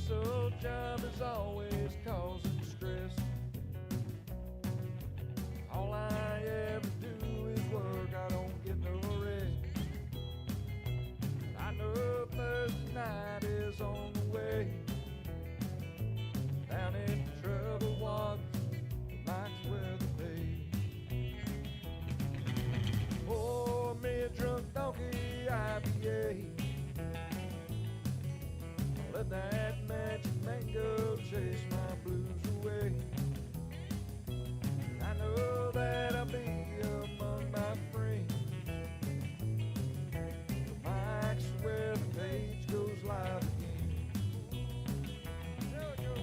This old job is always causing stress. All I ever do is work, I don't get no rest. I know Thursday night is on the way. Down in trouble waters, the night's where the pay. Pour me a drunk donkey IPA. Let that magic mango chase my blues away. I know that I'll be among my friends. The mic's where the page goes live again. There we go.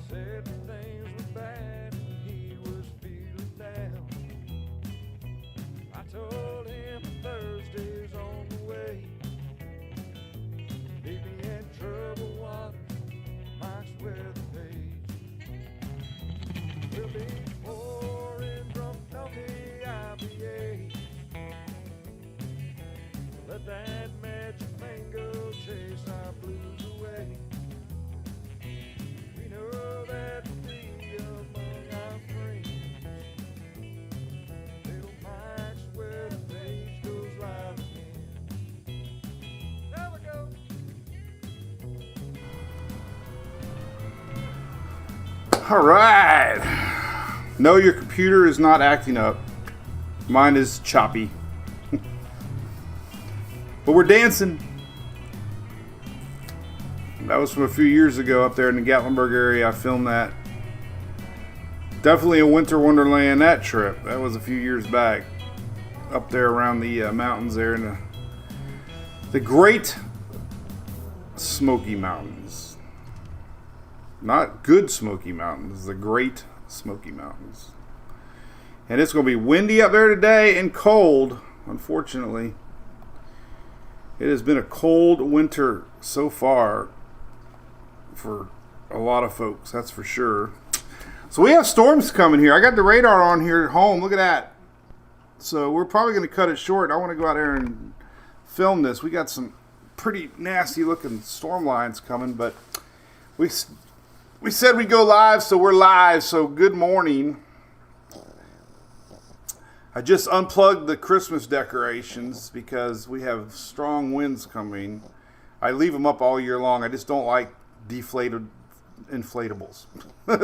Said things were bad and he was feeling down. I told him Thursday's on the way. Meet me in trouble waters, Mike's where the page. We'll be pouring drunk donkey IPA. Let that magic mango chase our blues away. We know that we'll be among our friends. Little Mike's where the page goes live again. There we go. All right. No, your computer is not acting up. Mine is choppy. But we're dancing. That was from a few years ago up there in the Gatlinburg area. I filmed that. Definitely a winter wonderland, that trip. That was a few years back. Up there around the mountains there in the Great Smoky Mountains. Not Good Smoky Mountains, the Great Smoky Mountains. And it's going to be windy up there today and cold, unfortunately. It has been a cold winter so far for a lot of folks, that's for sure. So we have storms coming here. I got the radar on here at home. Look at that. So we're probably going to cut it short. I want to go out there and film this. We got some pretty nasty looking storm lines coming, but we said we'd go live, so we're live. So good morning. I just unplugged the Christmas decorations because we have strong winds coming. I leave them up all year long. I just don't like deflated inflatables.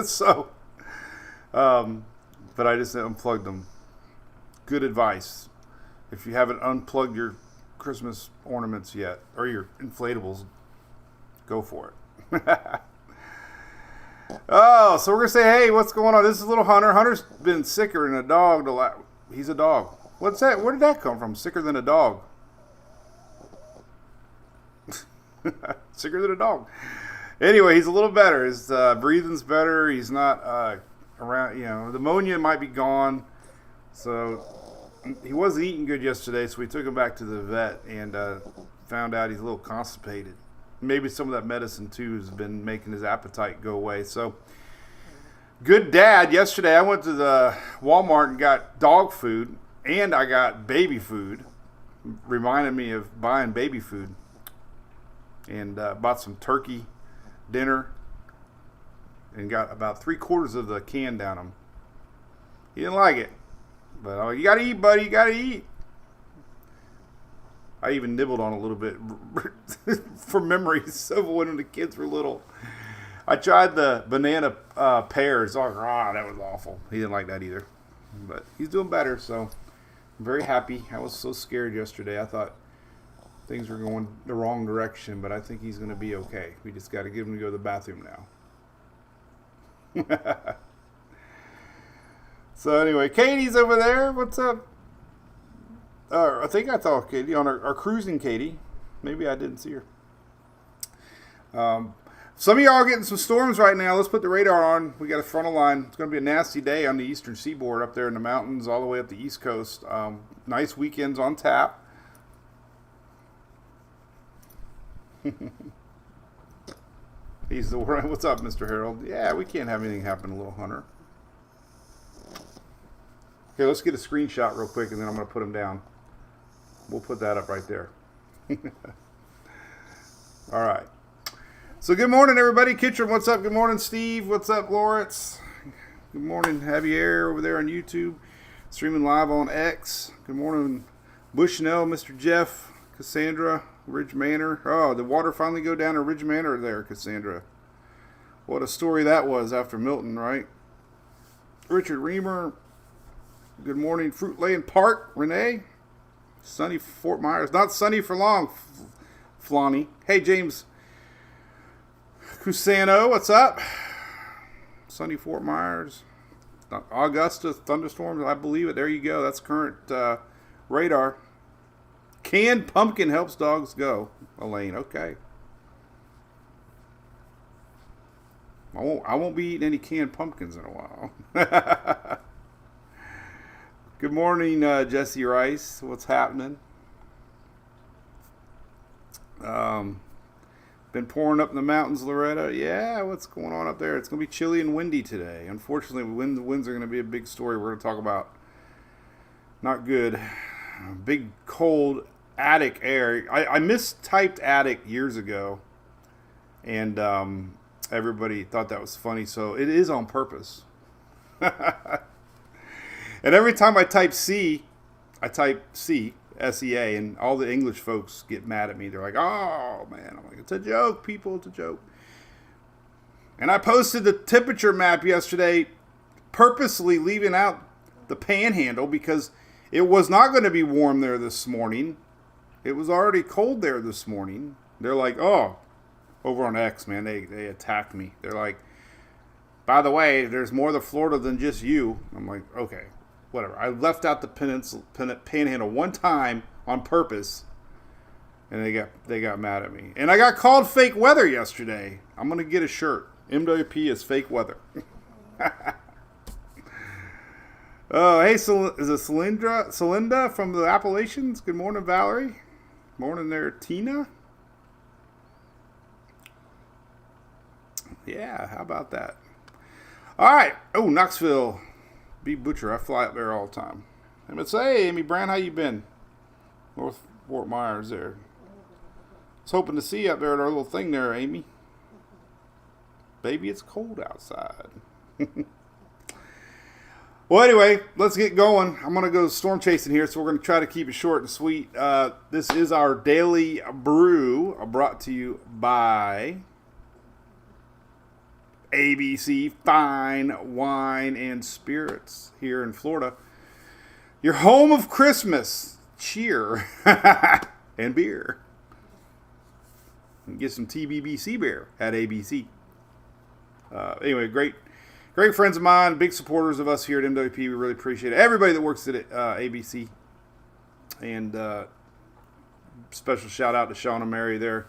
So, but I just unplugged them. Good advice. If you haven't unplugged your Christmas ornaments yet, or your inflatables, go for it. Oh, so we're going to say, hey, what's going on? This is little Hunter. Hunter's been sicker than a dog. He's a dog. What's that? Where did that come from? Sicker than a dog. Sicker than a dog. Anyway, he's a little better. His breathing's better. He's not around, the pneumonia might be gone. So he wasn't eating good yesterday, so we took him back to the vet and found out he's a little constipated. Maybe some of that medicine, too, has been making his appetite go away. So, good dad. Yesterday, I went to the Walmart and got dog food, and I got baby food. Reminded me of buying baby food. And bought some turkey dinner and got about 3/4 of the can down him. He didn't like it. But I'm like, you got to eat, buddy. You got to eat. I even nibbled on a little bit for memories of when the kids were little. I tried the banana pears. Oh, God, that was awful. He didn't like that either. But he's doing better, so I'm very happy. I was so scared yesterday. I thought things were going the wrong direction, but I think he's going to be okay. We just got to get him to go to the bathroom now. So anyway, Katie's over there. What's up? I think I saw Katie on our cruising Katie. Maybe I didn't see her. Some of y'all are getting some storms right now. Let's put the radar on. We got a frontal line. It's going to be a nasty day on the eastern seaboard up there in the mountains all the way up the east coast. Nice weekends on tap. He's the one. What's up, Mr. Harold? Yeah, we can't have anything happen to Little Hunter. Okay, let's get a screenshot real quick, and then I'm going to put him down. We'll put that up right there. All right. So good morning, everybody. Kitchen, what's up? Good morning, Steve. What's up, Lawrence? Good morning, Javier over there on YouTube. Streaming live on X. Good morning, Bushnell, Mr. Jeff, Cassandra, Ridge Manor. Oh, the water finally go down to Ridge Manor there, Cassandra. What a story that was after Milton, right? Richard Reamer. Good morning, Fruit Lane Park, Renee. Sunny Fort Myers. Not sunny for long, Flonnie. Hey, James Cusano, what's up? Sunny Fort Myers. Augusta thunderstorms, I believe it. There you go. That's current radar. Canned pumpkin helps dogs go. Elaine, okay. I won't be eating any canned pumpkins in a while. Good morning, Jesse Rice. What's happening? Been pouring up in the mountains, Loretta. Yeah, what's going on up there? It's going to be chilly and windy today. Unfortunately, the winds are going to be a big story we're going to talk about. Not good. Big, cold attic air. I mistyped attic years ago, and everybody thought that was funny, so it is on purpose. And every time I type C, I type C, S-E-A, and all the English folks get mad at me. They're like, oh, man. I'm like, it's a joke, people. It's a joke. And I posted the temperature map yesterday, purposely leaving out the panhandle because it was not going to be warm there this morning. It was already cold there this morning. They're like, oh, over on X, man, they attacked me. They're like, by the way, there's more to Florida than just you. I'm like, okay. Whatever. I left out the panhandle one time on purpose, and they got mad at me. And I got called fake weather yesterday. I'm gonna get a shirt. MWP is fake weather. Oh, hey, is it Celinda from the Appalachians? Good morning, Valerie. Morning there, Tina. Yeah, how about that? All right. Oh, Knoxville. B Butcher, I fly up there all the time. And it's, hey, Amy Brown, how you been? North Fort Myers there. I was hoping to see you up there at our little thing there, Amy. Baby, it's cold outside. Well, anyway, let's get going. I'm going to go storm chasing here, so we're going to try to keep it short and sweet. This is our daily brew, brought to you by ABC Fine Wine and Spirits here in Florida. Your home of Christmas cheer and beer. And get some TBBC beer at ABC. Anyway, great friends of mine, big supporters of us here at MWP. We really appreciate it. Everybody that works at ABC. And special shout out to Sean and Mary there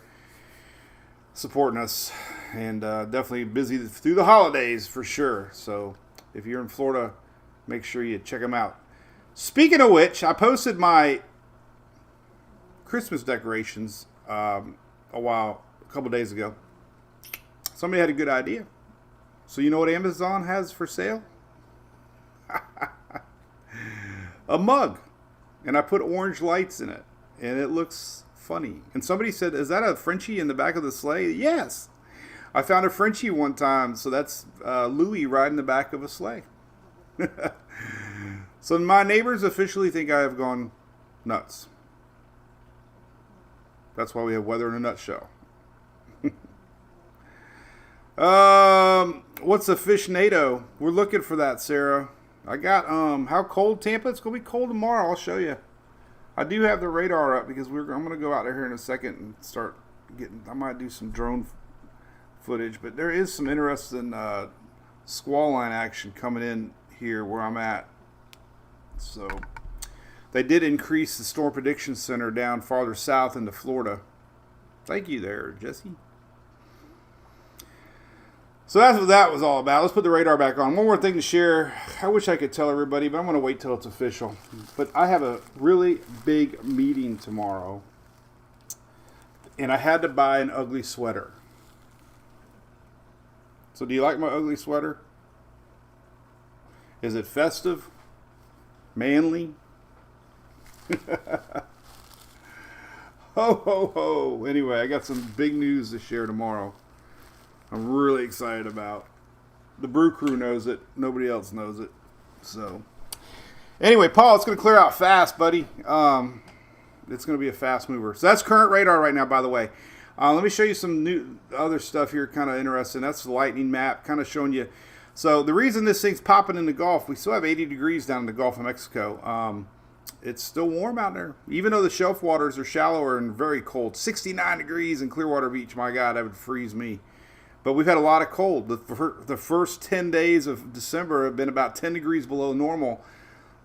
supporting us. And definitely busy through the holidays for sure. So if you're in Florida, make sure you check them out. Speaking of which, I posted my Christmas decorations a couple days ago. Somebody had a good idea. So you know what Amazon has for sale? A mug. And I put orange lights in it. And it looks funny. And somebody said, is that a Frenchie in the back of the sleigh? Yes. I found a Frenchie one time, so that's Louis riding the back of a sleigh. So my neighbors officially think I have gone nuts. That's why we have Weather in a Nutshell. What's a fish NATO? We're looking for that, Sarah. I got how cold Tampa? It's gonna be cold tomorrow. I'll show you. I do have the radar up because I'm gonna go out there here in a second and start getting. I might do some drone footage, but there is some interesting squall line action coming in here where I'm at. So they did increase the Storm Prediction Center down farther south into Florida. Thank you there, Jesse. So that's what that was all about. Let's put the radar back on. One more thing to share. I wish I could tell everybody, but I'm going to wait till it's official. But I have a really big meeting tomorrow, and I had to buy an ugly sweater. So do you like my ugly sweater? Is it festive? Manly? Ho, ho, ho. Anyway, I got some big news to share tomorrow. I'm really excited about. The Brew crew knows it. Nobody else knows it. So, anyway, Paul, it's going to clear out fast, buddy. It's going to be a fast mover. So that's current radar right now, by the way. Let me show you some new other stuff here, kind of interesting. That's the lightning map, kind of showing you. So the reason this thing's popping in the Gulf, we still have 80 degrees down in the Gulf of Mexico. It's still warm out there, even though the shelf waters are shallower and very cold. 69 degrees in Clearwater Beach. My God, that would freeze me. But we've had a lot of cold. The first 10 days of December have been about 10 degrees below normal.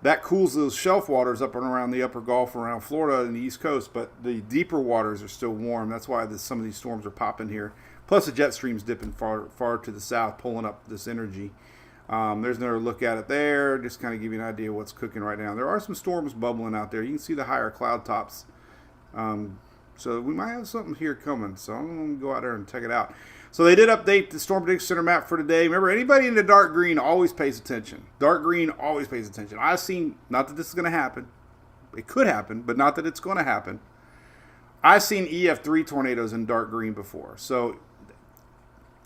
That cools those shelf waters up and around the upper Gulf, around Florida and the East Coast. But the deeper waters are still warm. That's why some of these storms are popping here. Plus the jet stream's dipping far to the south, pulling up this energy. There's another look at it there. Just kind of give you an idea of what's cooking right now. There are some storms bubbling out there. You can see the higher cloud tops. So we might have something here coming. So I'm going to go out there and check it out. So they did update the Storm Prediction Center map for today. Remember, anybody in the dark green always pays attention. Dark green always pays attention. I've seen, not that this is going to happen. It could happen, but not that it's going to happen. I've seen EF3 tornadoes in dark green before. So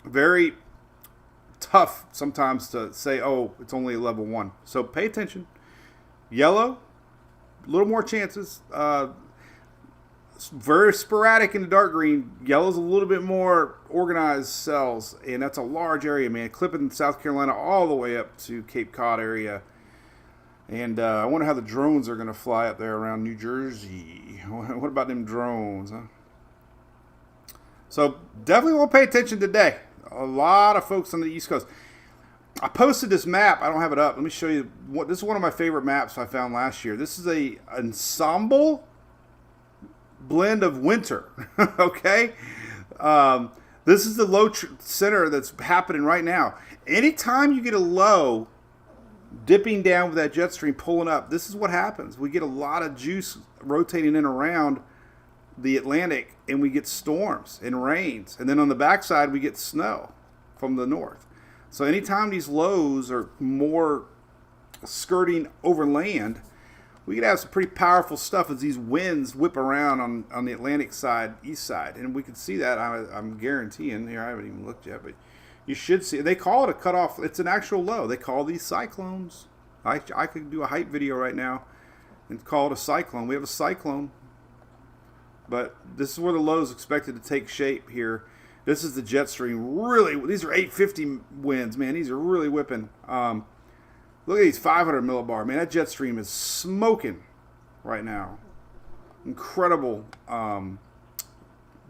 very tough sometimes to say, oh, it's only level 1. So pay attention. Yellow, a little more chances. Very sporadic in the dark green. Yellow's a little bit more organized cells, and that's a large area, man. Clipping South Carolina all the way up to Cape Cod area. And I wonder how the drones are going to fly up there around New Jersey. What about them drones, huh? So definitely want to pay attention today. A lot of folks on the East Coast. I posted this map. I don't have it up. Let me show you. This is one of my favorite maps I found last year. This is a ensemble blend of winter. Okay, this is the low center that's happening right now. Anytime you get a low dipping down with that jet stream pulling up, this is what happens. We get a lot of juice rotating in around the Atlantic, and we get storms and rains, and then on the backside we get snow from the north. So anytime these lows are more skirting over land, we could have some pretty powerful stuff as these winds whip around on the Atlantic side, east side. And we can see that, I'm guaranteeing. Here, I haven't even looked yet, but you should see. They call it a cutoff. It's an actual low. They call these cyclones. I could do a hype video right now and call it a cyclone. We have a cyclone. But this is where the low is expected to take shape here. This is the jet stream. Really, these are 850 winds, man. These are really whipping. Look at these 500 millibar. Man, that jet stream is smoking right now. Incredible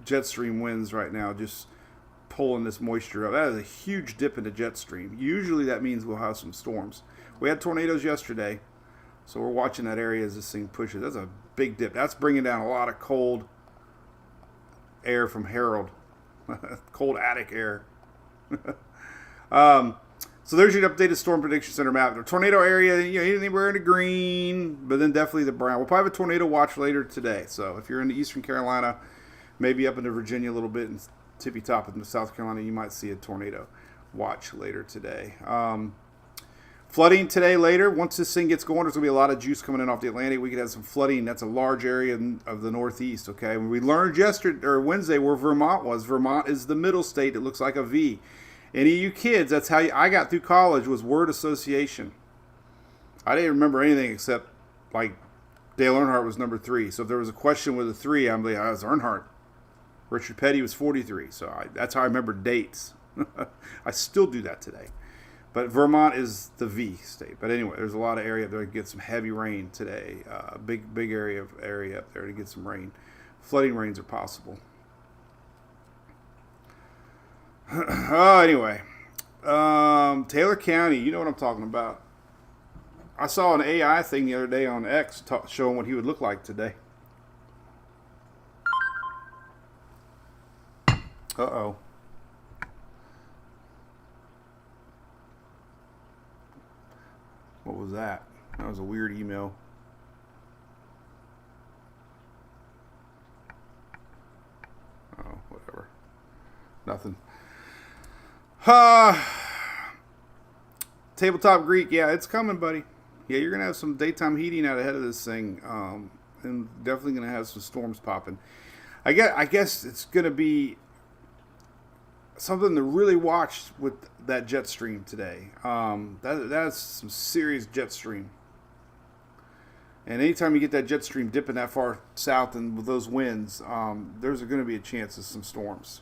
jet stream winds right now, just pulling this moisture up. That is a huge dip in the jet stream. Usually that means we'll have some storms. We had tornadoes yesterday, so we're watching that area as this thing pushes. That's a big dip. That's bringing down a lot of cold air from Harold. Cold attic air. So there's your updated Storm Prediction Center map. The tornado area, anywhere in the green, but then definitely the brown. We'll probably have a tornado watch later today. So if you're in the Eastern Carolina, maybe up into Virginia a little bit, and tippy top in South Carolina, you might see a tornado watch later today. Flooding today later. Once this thing gets going, there's going to be a lot of juice coming in off the Atlantic. We could have some flooding. That's a large area of the Northeast, okay? We learned yesterday or Wednesday where Vermont was. Vermont is the middle state. It looks like a V. Any of you kids, that's how I got through college, was word association. I didn't remember anything except, like, Dale Earnhardt was number 3. So if there was a question with a 3, I'm like, I was Earnhardt. Richard Petty was 43. So that's how I remember dates. I still do that today. But Vermont is the V state. But anyway, there's a lot of area there to get some heavy rain today. Big area up there to get some rain. Flooding rains are possible. Anyway, Taylor County, you know what I'm talking about. I saw an AI thing the other day on X showing what he would look like today. was that? That was a weird email. Oh, whatever. Nothing. Tabletop Greek. Yeah, it's coming, buddy. Yeah, you're going to have some daytime heating out ahead of this thing. And definitely going to have some storms popping. I guess it's going to be something to really watch with that jet stream today. That's some serious jet stream. And anytime you get that jet stream dipping that far south and with those winds, there's going to be a chance of some storms.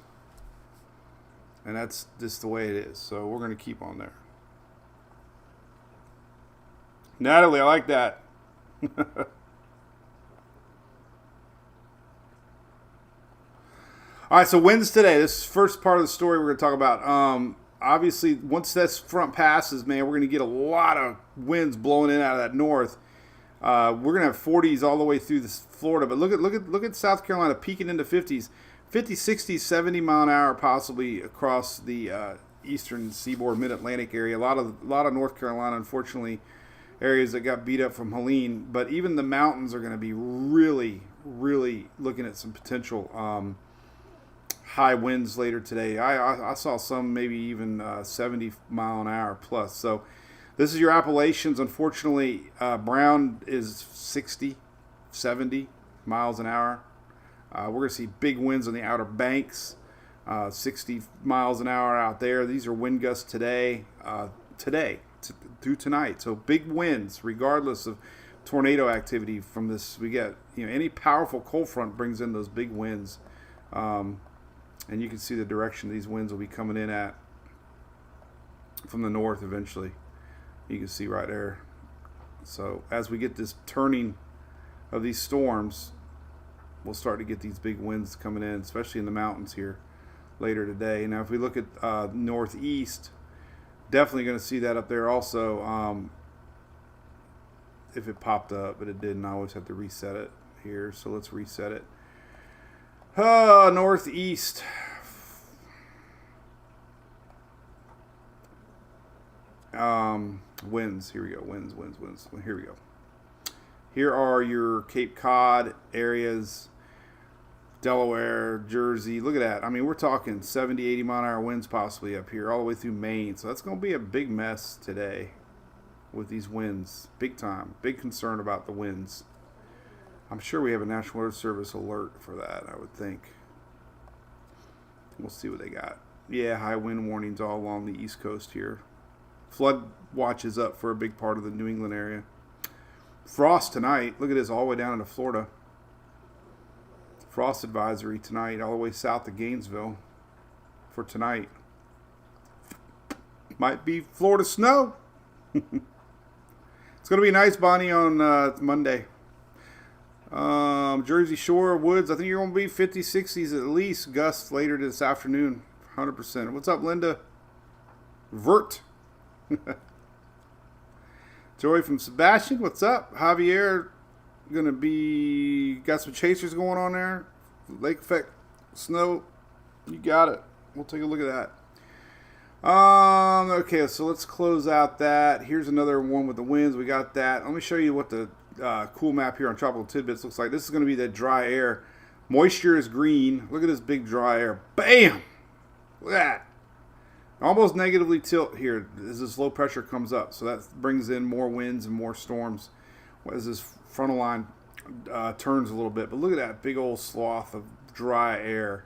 And that's just the way it is. So we're going to keep on there. Natalie, I like that. All right, so winds today. This is the first part of the story we're going to talk about. Obviously, once this front passes, man, we're going to get a lot of winds blowing in out of that north. We're going to have 40s all the way through this Florida. But look at South Carolina peaking into 50s. 50, 60, 70 mile an hour possibly across the eastern seaboard, mid-Atlantic area. A lot of North Carolina, unfortunately, areas that got beat up from Helene. But even the mountains are going to be really, really looking at some potential high winds later today. I saw some maybe even 70 mile an hour plus. So this is your Appalachians. Unfortunately, Brown is 60, 70 miles an hour. We're going to see big winds on the Outer Banks, 60 miles an hour out there. These are wind gusts today, through tonight. So big winds, regardless of tornado activity from this. We get, any powerful cold front brings in those big winds. And you can see the direction these winds will be coming in at from the north eventually. You can see right there. So as we get this turning of these storms, we'll start to get these big winds coming in, especially in the mountains here later today. Now, if we look at northeast, definitely going to see that up there also if it popped up, but it didn't. I always have to reset it here, so let's reset it. Northeast. Winds. Here we go. Winds. Here we go. Here are your Cape Cod areas, Delaware, Jersey. Look at that. I mean, we're talking 70, 80 mile an hour winds possibly up here all the way through Maine. So that's going to be a big mess today with these winds. Big time. Big concern about the winds. I'm sure we have a National Weather Service alert for that, I would think. We'll see what they got. Yeah, high wind warnings all along the East Coast here. Flood watch is up for a big part of the New England area. Frost tonight. Look at this, all the way down into Florida. Frost advisory tonight, all the way south of Gainesville for tonight. Might be Florida snow. It's going to be nice, Bonnie, on Monday. Jersey Shore, Woods, I think you're going to be 50s, 60s at least. Gusts later this afternoon, 100%. What's up, Linda? Vert. Joey from Sebastian, what's up? Javier, gonna be, got some chasers going on there. Lake effect, snow, you got it. We'll take a look at that. Okay, so let's close out that. Here's another one with the winds. We got that. Let me show you what the cool map here on Tropical Tidbits looks like. This is gonna be that dry air. Moisture is green. Look at this big dry air. Bam! Look at that. Almost negatively tilt here as this low pressure comes up. So that brings in more winds and more storms as this frontal line turns a little bit. But look at that big old swath of dry air.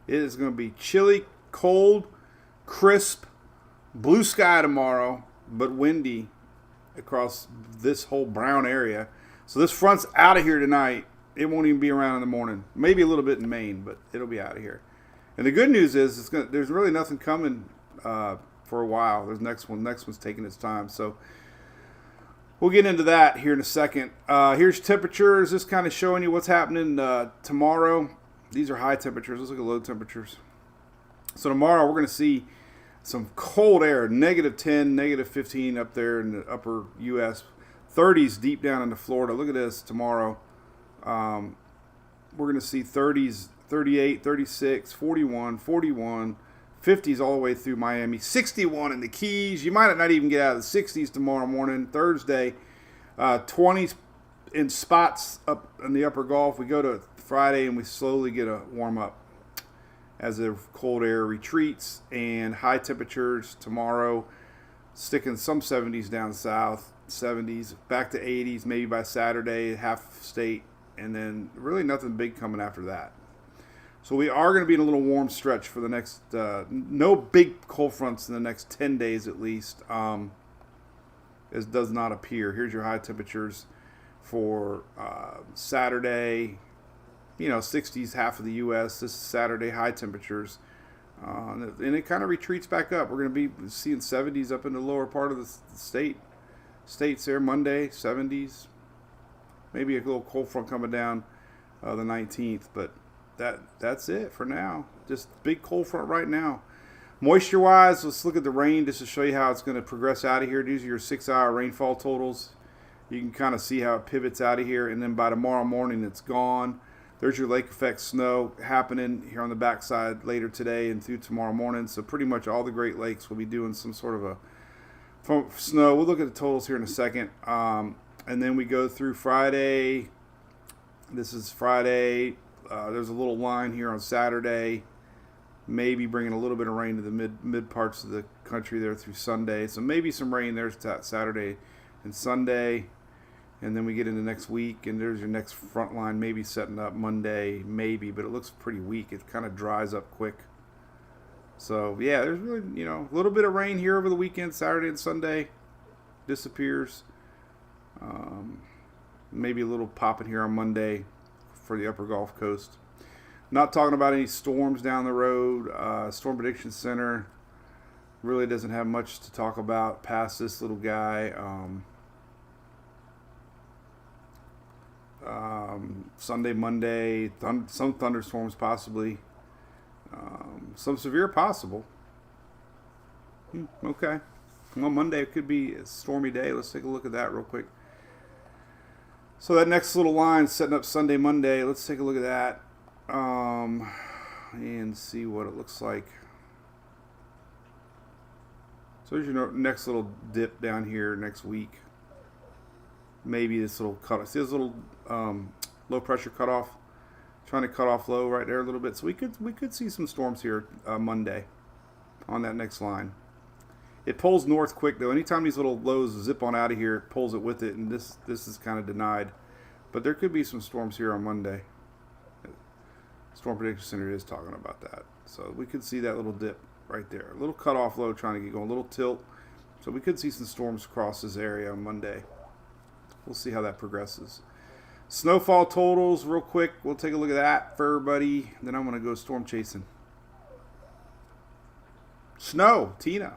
It is going to be chilly, cold, crisp, blue sky tomorrow, but windy across this whole brown area. So this front's out of here tonight. It won't even be around in the morning. Maybe a little bit in Maine, but it'll be out of here. And the good news is there's really nothing coming for a while. There's next one's taking its time. So we'll get into that here in a second. Here's temperatures. Just kind of showing you what's happening tomorrow. These are high temperatures. Let's look at low temperatures. So tomorrow we're going to see some cold air, -10, -15 up there in the upper U.S. 30s deep down into Florida. Look at this tomorrow. We're going to see 30s, 38, 36, 41, 41, 50s all the way through Miami. 61 in the Keys. You might not even get out of the 60s tomorrow morning, Thursday. 20s in spots up in the upper Gulf. We go to Friday and we slowly get a warm up as the cold air retreats, and high temperatures tomorrow, sticking some 70s down south, 70s, back to 80s maybe by Saturday, half state, and then really nothing big coming after that. So we are going to be in a little warm stretch for the next, no big cold fronts in the next 10 days at least. It does not appear. Here's your high temperatures for Saturday, 60s, half of the U.S. This is Saturday, high temperatures. And it kind of retreats back up. We're going to be seeing 70s up in the lower part of the states there. Monday, 70s. Maybe a little cold front coming down the 19th, but that's it for now. Just big cold front right now. Moisture wise, let's look at the rain just to show you how it's going to progress out of here. These are your 6-hour rainfall totals. You can kind of see how it pivots out of here, and then by tomorrow morning it's gone. There's your lake effect snow happening here on the backside later today and through tomorrow morning. So pretty much all the Great Lakes will be doing some sort of a snow. We'll look at the totals here in a second. And then we go through Friday. This is Friday. There's a little line here on Saturday. Maybe bringing a little bit of rain to the mid parts of the country there through Sunday. So maybe some rain there Saturday and Sunday. And then we get into next week, and there's your next front line maybe setting up Monday, maybe, but it looks pretty weak. It kind of dries up quick. So, yeah, there's really, a little bit of rain here over the weekend, Saturday and Sunday. Disappears. Maybe a little popping here on Monday for the upper Gulf Coast. Not talking about any storms down the road. Storm Prediction Center really doesn't have much to talk about past this little guy. Sunday, Monday, some thunderstorms possibly. Some severe possible. Okay. Well, Monday it could be a stormy day. Let's take a look at that real quick. So that next little line setting up Sunday, Monday. Let's take a look at that. And see what it looks like. So there's your next little dip down here next week. Maybe this little cutoff. See this little low pressure cutoff? Trying to cut off low right there a little bit. So we could see some storms here Monday on that next line. It pulls north quick though. Anytime these little lows zip on out of here, it pulls it with it, and this is kind of denied. But there could be some storms here on Monday. Storm Prediction Center is talking about that. So we could see that little dip right there. A little cutoff low trying to get going, a little tilt. So we could see some storms across this area on Monday. We'll see how that progresses. Snowfall totals real quick. We'll take a look at that for everybody. Then I'm going to go storm chasing. Snow, Tina.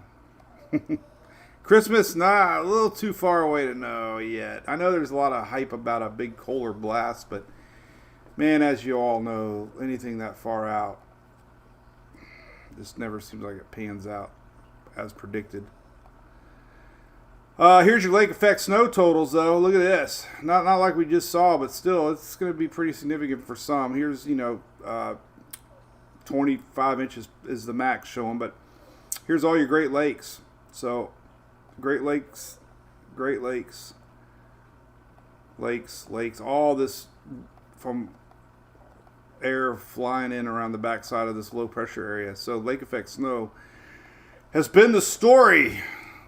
Christmas, a little too far away to know yet. I know there's a lot of hype about a big polar blast, but man, as you all know, anything that far out just never seems like it pans out as predicted. Here's your lake effect snow totals, though. Look at this. Not like we just saw, but still, it's going to be pretty significant for some. Here's, 25 inches is the max showing, but here's all your Great Lakes. So, Great Lakes, all this from air flying in around the backside of this low pressure area. So, lake effect snow has been the story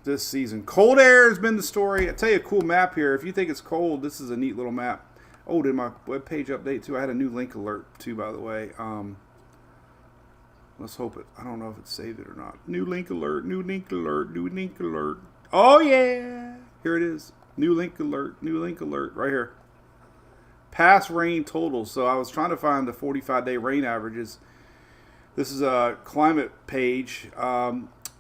this season. Cold air has been the story. I tell you a cool map here. If you think it's cold, this is a neat little map. Oh, did my webpage update too? I had a new link alert too, by the way. Let's hope it. I don't know if it saved it or not. New link alert. New link alert. New link alert. Oh yeah, here it is. New link alert. New link alert. Right here. Past rain totals. So I was trying to find the 45-day rain averages. This is a climate page,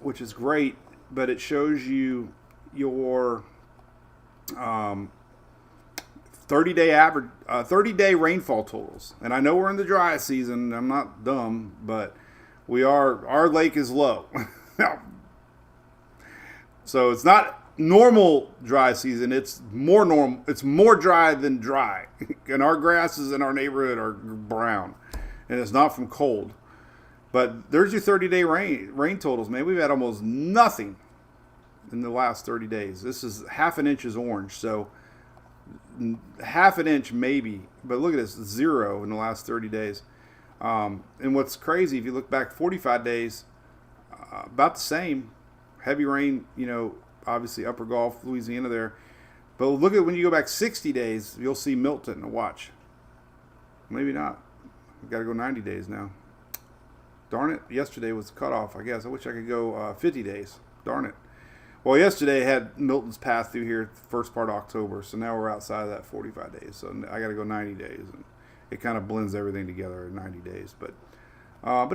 which is great. But it shows you your 30-day average, 30-day rainfall totals. And I know we're in the dry season. I'm not dumb, but our lake is low. So it's not normal dry season. It's more normal. It's more dry than dry. And our grasses in our neighborhood are brown. And it's not from cold. But there's your 30-day rain totals, man. We've had almost nothing in the last 30 days. This is half an inch is orange, so half an inch maybe. But look at this, 0 in the last 30 days. And what's crazy, if you look back 45 days, about the same. Heavy rain, obviously Upper Gulf, Louisiana there. But look at when you go back 60 days, you'll see Milton. Watch. Maybe not. We've got to go 90 days now. Darn it. Yesterday was the cutoff, I guess. I wish I could go 50 days. Darn it. Well, yesterday had Milton's path through here first part of October. So now we're outside of that 45 days. So I got to go 90 days. And it kind of blends everything together in 90 days. But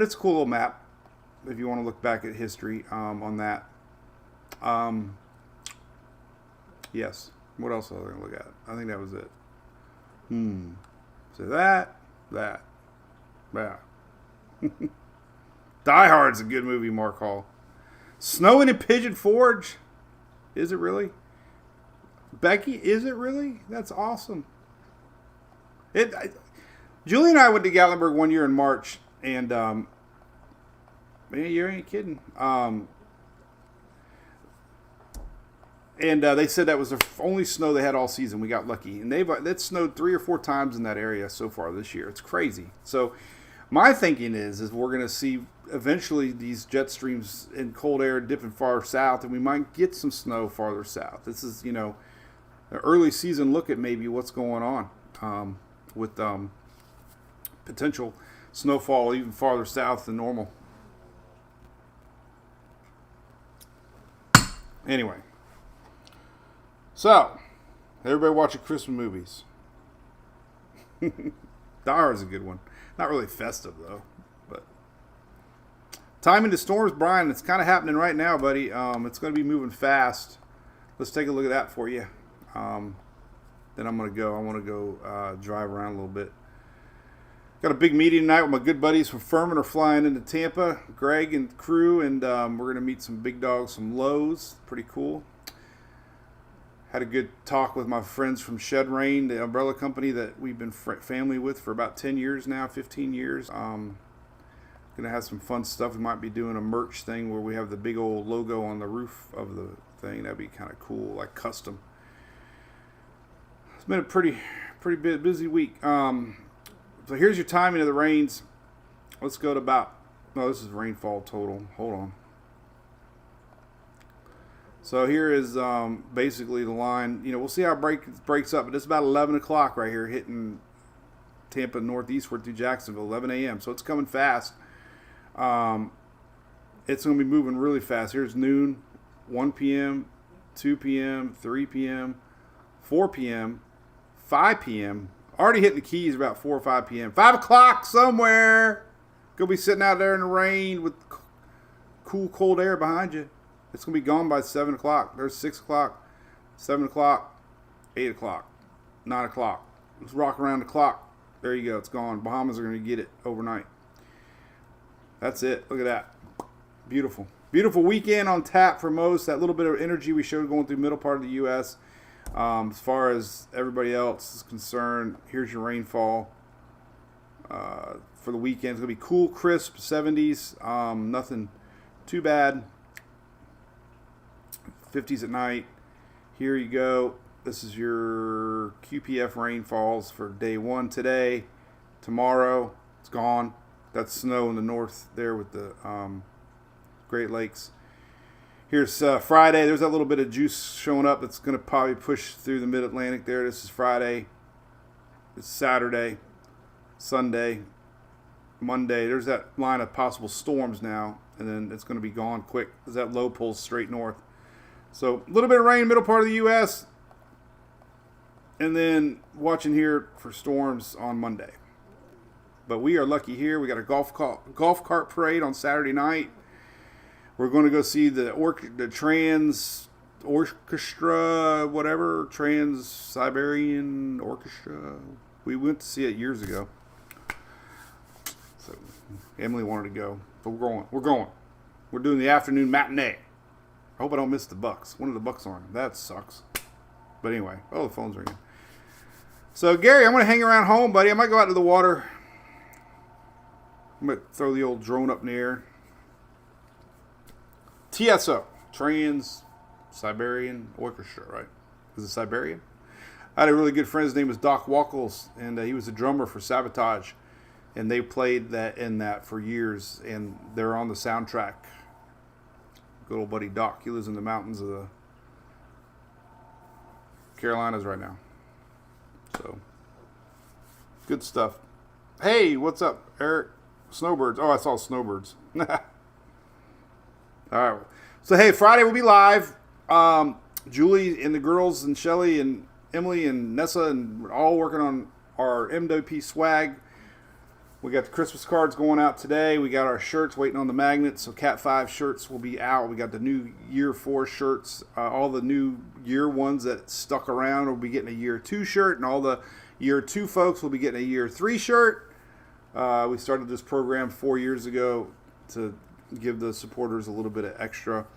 it's a cool little map if you want to look back at history on that. Yes. What else was I going to look at? I think that was it. So that. Die Hard's a good movie, Mark Hall. Snowing in Pigeon Forge? Is it really? Becky, is it really? That's awesome. Julie and I went to Gatlinburg one year in March, and man, you ain't kidding. And they said that was the only snow they had all season. We got lucky. And that snowed 3 or 4 times in that area so far this year. It's crazy. So my thinking is we're going to see eventually these jet streams in cold air dipping far south, and we might get some snow farther south. This is, an early season look at maybe what's going on with potential snowfall even farther south than normal. Anyway. So, everybody watching Christmas movies. Die Hard's a good one. Not really festive, though. But timing the storms, Brian, it's kind of happening right now, buddy. It's going to be moving fast. Let's take a look at that for you. Then I'm going to go. I want to go drive around a little bit. Got a big meeting tonight with my good buddies from Furman are flying into Tampa. Greg and crew, and we're going to meet some big dogs from Lowe's. Pretty cool. Had a good talk with my friends from Shed Rain, the umbrella company that we've been family with for about 10 years now, 15 years. Going to have some fun stuff. We might be doing a merch thing where we have the big old logo on the roof of the thing. That'd be kind of cool, like custom. It's been a pretty busy week. So here's your timing of the rains. Let's go to this is rainfall total. Hold on. So here is basically the line. We'll see how it breaks up, but it's about 11 o'clock right here, hitting Tampa northeastward through Jacksonville, 11 a.m. So it's coming fast. It's going to be moving really fast. Here's noon, 1 p.m., 2 p.m., 3 p.m., 4 p.m., 5 p.m. Already hitting the Keys about 4 or 5 p.m. 5 o'clock somewhere. Going to be sitting out there in the rain with cool, cold air behind you. It's going to be gone by 7 o'clock. There's 6 o'clock, 7 o'clock, 8 o'clock, 9 o'clock. Let's rock around the clock. There you go. It's gone. Bahamas are going to get it overnight. That's it. Look at that. Beautiful. Beautiful weekend on tap for most. That little bit of energy we showed going through the middle part of the U.S. As far as everybody else is concerned, here's your rainfall for the weekend. It's going to be cool, crisp, 70s. Nothing too bad. 50s at night. Here you go. This is your QPF rainfalls for day 1 today. Tomorrow, it's gone. That's snow in the north there with the Great Lakes. Here's Friday. There's that little bit of juice showing up that's going to probably push through the mid-Atlantic there. This is Friday. It's Saturday, Sunday, Monday. There's that line of possible storms now, and then it's going to be gone quick as that low pulls straight north. So a little bit of rain, middle part of the U.S., and then watching here for storms on Monday. But we are lucky here. We got a golf cart parade on Saturday night. We're going to go see the Trans Orchestra, whatever, Trans-Siberian Orchestra. We went to see it years ago. So Emily wanted to go. So we're going. We're doing the afternoon matinee. I hope I don't miss the Bucks. One of the Bucks on. That sucks. But anyway, the phone's ringing. So Gary, I'm going to hang around home, buddy. I might go out to the water. I'm going to throw the old drone up in the air. TSO, Trans-Siberian Orchestra, right? Is it Siberian? I had a really good friend. His name was Doc Wackles, and he was a drummer for Sabotage. And they played that for years, and they're on the soundtrack. Good old buddy Doc. He lives in the mountains of the Carolinas right now. So, good stuff. Hey, what's up, Eric? Snowbirds. Oh, I saw Snowbirds. All right. So, hey, Friday we'll be live. Julie and the girls and Shelly and Emily and Nessa, and we're all working on our MWP swag. We got the Christmas cards going out today. We got our shirts waiting on the magnets. So Cat 5 shirts will be out. We got the new Year 4 shirts. All the new Year 1s that stuck around will be getting a Year 2 shirt. And all the Year 2 folks will be getting a Year 3 shirt. We started this program 4 years ago to give the supporters a little bit of extra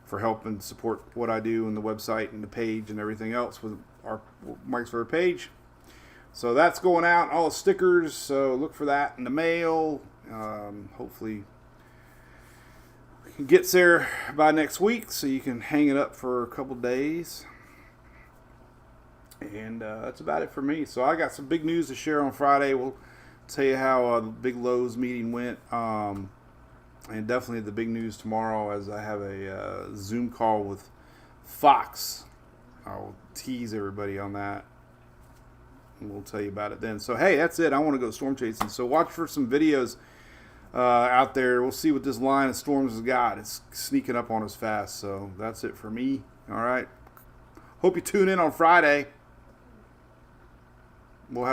for helping support what I do and the website and the page and everything else with our Mike's Favorite page. So that's going out, all the stickers, so look for that in the mail. Hopefully it gets there by next week so you can hang it up for a couple days. And that's about it for me. So I got some big news to share on Friday. We'll tell you how the Big Lowe's meeting went. And definitely the big news tomorrow as I have a Zoom call with Fox. I'll tease everybody on that. And we'll tell you about it then. So, hey, that's it. I want to go storm chasing. So watch for some videos out there. We'll see what this line of storms has got. It's sneaking up on us fast. So that's it for me. All right. Hope you tune in on Friday. We'll have